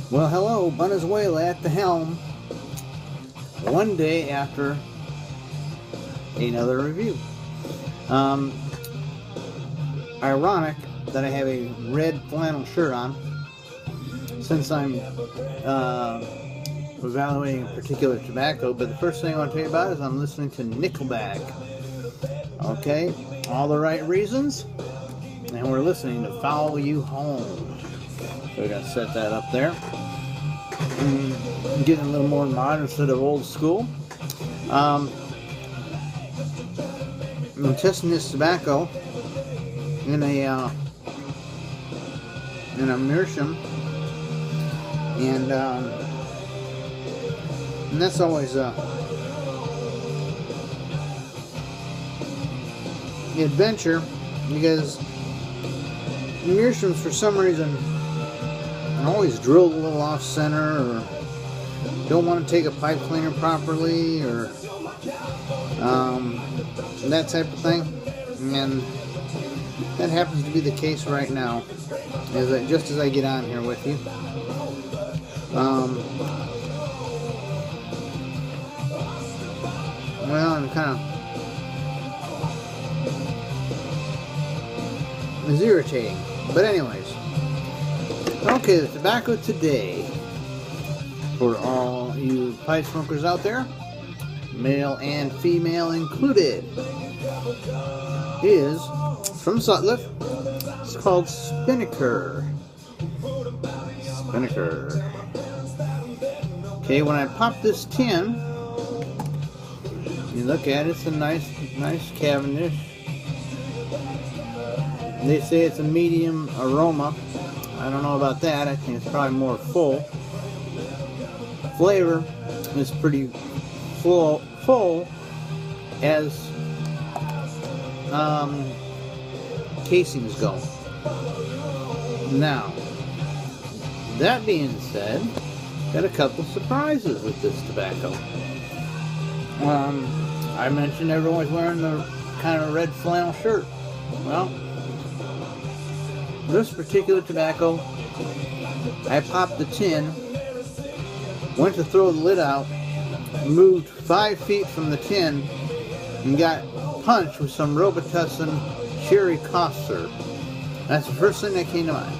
Well, hello, Venezuela at the helm. One day after another review. Ironic that I have a red flannel shirt on, since I'm evaluating a particular tobacco. But the first thing I want to tell you about is I'm listening to Nickelback. Okay, all the right reasons, and we're listening to Follow You Home. So we got to set that up there. Getting a little more modern instead of old school. I'm testing this tobacco in a meerschaum, and that's always an adventure, because meerschaums, for some reason, are always drilled a little off center, or don't want to take a pipe cleaner properly, or that type of thing. And that happens to be the case right now, just as I get on here with you. Well, I'm kind of, it's irritating, but anyways. Okay, the tobacco today, for all you pipe smokers out there, male and female included, is from Sutliff. It's called Spinnaker. Spinnaker. Okay, when I pop this tin, you look at it, it's a nice Cavendish. They say it's a medium aroma. I don't know about that. I think it's probably more full. Flavor is pretty full as casings go. Now, that being said, got a couple surprises with this tobacco. I mentioned everyone's wearing the kind of red flannel shirt. Well, this particular tobacco, I popped the tin, went to throw the lid out, moved 5 feet from the tin, and got punched with some Robitussin cherry cough syrup. That's the first thing that came to mind.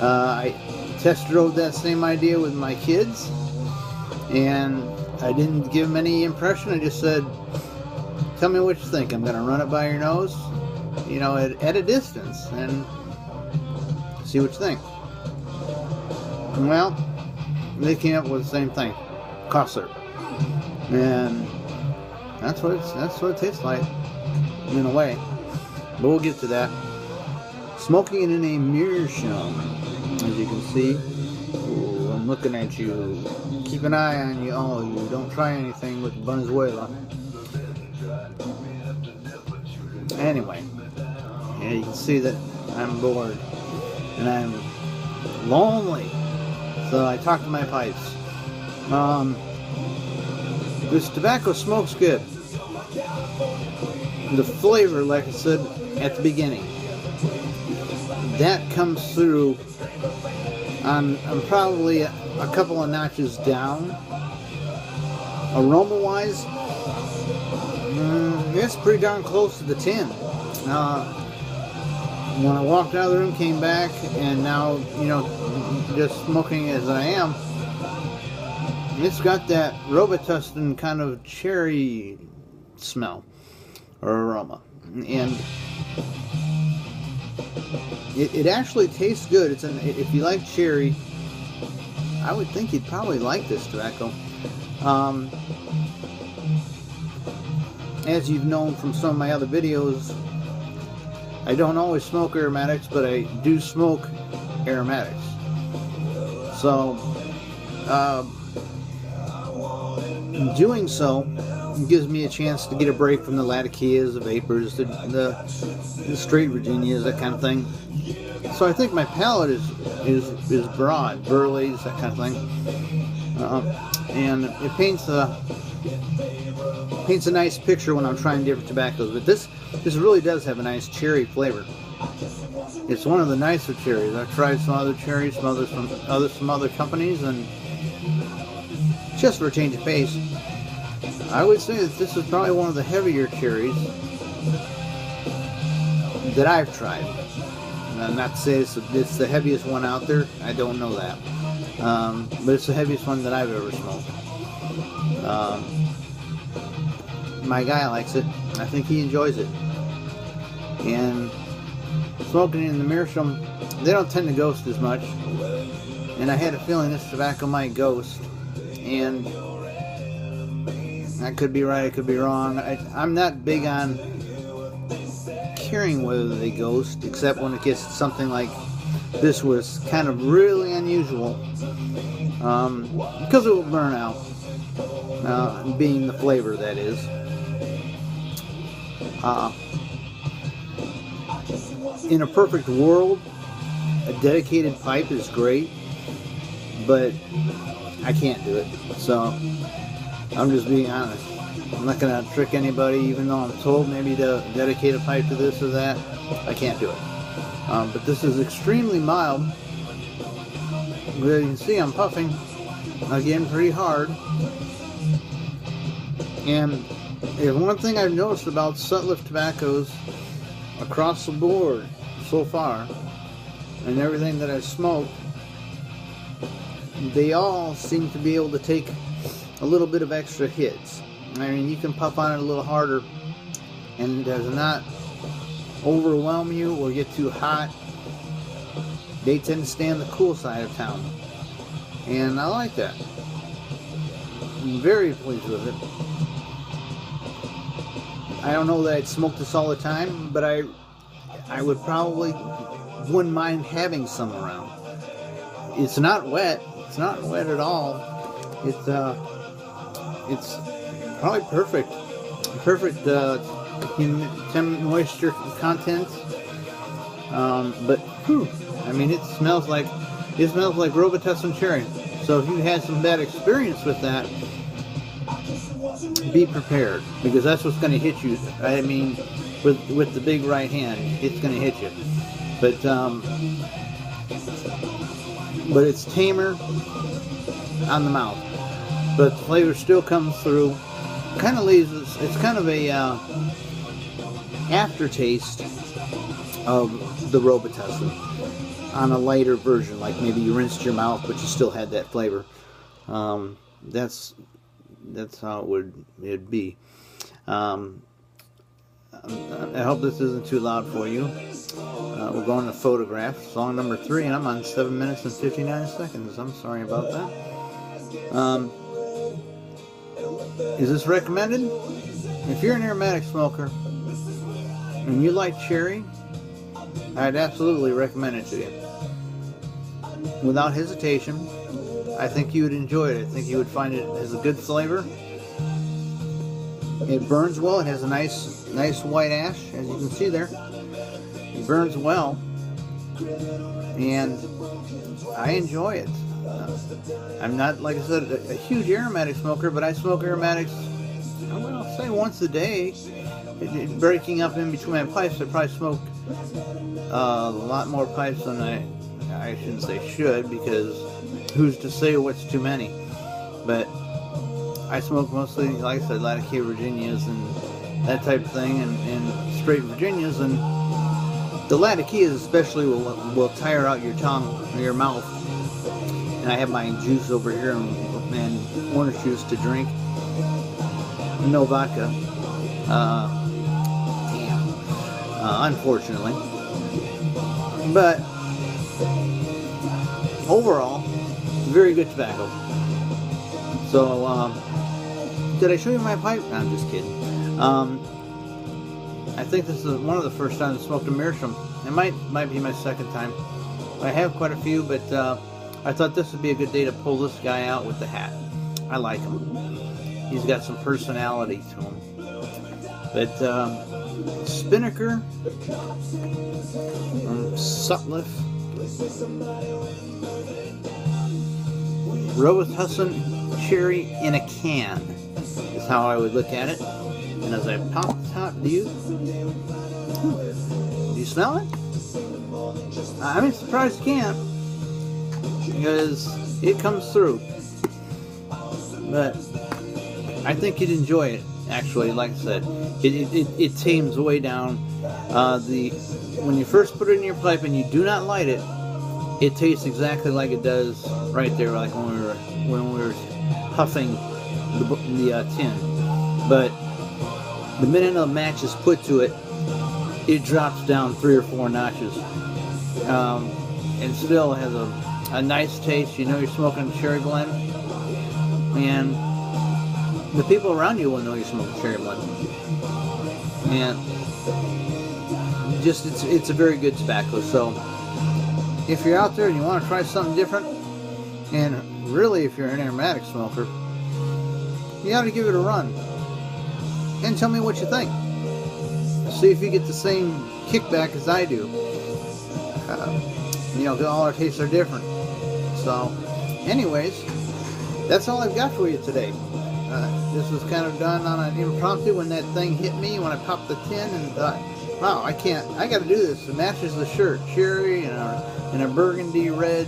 I test drove that same idea with my kids, and I didn't give them any impression. I just said, tell me what you think. I'm going to run it by your nose, you know, at a distance, and see what you think. Well, they came up with the same thing, cough syrup, and that's what it tastes like, in a way. But we'll get to that. Smoking it in a meerschaum, as you can see. Ooh, I'm looking at you. Keep an eye on you. Oh, you don't try anything with Venezuela. Anyway, yeah, you can see that I'm bored and I'm lonely, so I talk to my pipes. This tobacco smokes good. The flavor, like I said at the beginning, that comes through on probably a couple of notches down. Aroma wise, it's pretty darn close to the tin. When I walked out of the room, came back, and now, you know, just smoking as I am, it's got that Robitussin kind of cherry smell or aroma, and it actually tastes good. If you like cherry, I would think you'd probably like this tobacco. As you've known from some of my other videos, I don't always smoke aromatics, but I do smoke aromatics. So, doing so gives me a chance to get a break from the Latakias, the Vapors, the straight Virginias, that kind of thing. So I think my palate is broad, Burleys, that kind of thing, and it paints a nice picture when I'm trying different tobaccos. But this really does have a nice cherry flavor. It's one of the nicer cherries. I've tried some other cherries, some other companies, and just for a change of pace, I would say that this is probably one of the heavier cherries that I've tried. Not to say it's the heaviest one out there. I don't know that, but it's the heaviest one that I've ever smoked. My guy likes it. I think he enjoys it. And smoking in the meerschaum, they don't tend to ghost as much. And I had a feeling this tobacco might ghost. And I could be right, I could be wrong. I'm not big on caring whether they ghost, except when it gets something like this was kind of really unusual. Because it will burn out. Being the flavor, that is. In a perfect world, a dedicated pipe is great, but I can't do it. So I'm just being honest. I'm not going to trick anybody, even though I'm told maybe to dedicate a pipe to this or that. I can't do it. But this is extremely mild. As you can see, I'm puffing again pretty hard. And if one thing I've noticed about Sutliff tobaccos across the board so far, and everything that I've smoked, they all seem to be able to take a little bit of extra hits. I mean, you can puff on it a little harder and it does not overwhelm you or get too hot. They tend to stay on the cool side of town, and I like that. I'm very pleased with it. I don't know that I'd smoke this all the time, but I wouldn't mind having some around. It's not wet. It's not wet at all. It's probably perfect moisture content. But whew, I mean, it smells like Robitussin cherry. So if you had some bad experience with that, be prepared, because that's what's going to hit you. I mean, with the big right hand, it's going to hit you. But it's tamer on the mouth, but the flavor still comes through. Kind of leaves it's kind of a aftertaste of the Robitussin on a lighter version, like maybe you rinsed your mouth but you still had that flavor. That's how it'd be. I hope this isn't too loud for you. We're going to photograph, song number 3, and I'm on 7 minutes and 59 seconds. I'm sorry about that. Is this recommended? If you're an aromatic smoker and you like cherry, I'd absolutely recommend it to you. Without hesitation. I think you would enjoy it. I think you would find it has a good flavor. It burns well. It has a nice white ash, as you can see there. It burns well, and I enjoy it. I'm not, like I said, a huge aromatic smoker, but I smoke aromatics, I'll say once a day. Breaking up in between my pipes, I probably smoke a lot more pipes than I shouldn't say should, because who's to say what's too many? But I smoke mostly, like I said, Latakia Virginias and that type of thing, and straight Virginias, and the Latakias especially will tire out your tongue or your mouth. And I have my juice over here and orange juice to drink. No vodka. Unfortunately. But overall, very good tobacco. So, did I show you my pipe? No, I'm just kidding. I think this is one of the first times I smoked a meerschaum. It might be my second time. I have quite a few, but I thought this would be a good day to pull this guy out with the hat. I like him. He's got some personality to him. But Spinnaker, Sutliff, Robitussin cherry in a can is how I would look at it. And as I pop the top, do you smell it? I'm surprised you can't, because it comes through. But I think you'd enjoy it. Actually, like I said, it tames way down. When you first put it in your pipe and you do not light it, it tastes exactly like it does right there, like when we were huffing the tin. But the minute a match is put to it, it drops down 3 or 4 notches, and still has a nice taste. You know you're smoking a cherry blend, and the people around you will know you're smoking cherry blend. And just it's a very good tobacco. So if you're out there and you want to try something different, and really if you're an aromatic smoker, you ought to give it a run and tell me what you think. See if you get the same kickback as I do. You know, 'cause all our tastes are different. So anyways, that's all I've got for you today. This was kind of done on an impromptu when that thing hit me when I popped the tin, and thought, wow, I got to do this. It matches the shirt, cherry and a burgundy red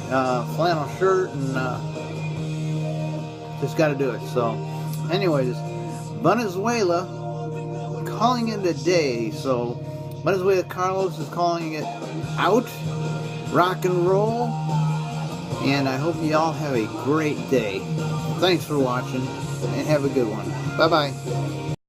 flannel shirt, and just got to do it. So anyways, Venezuela calling it a day. So Venezuela Carlos is calling it out. Rock and roll. And I hope you all have a great day. Thanks for watching, and have a good one. Bye-bye.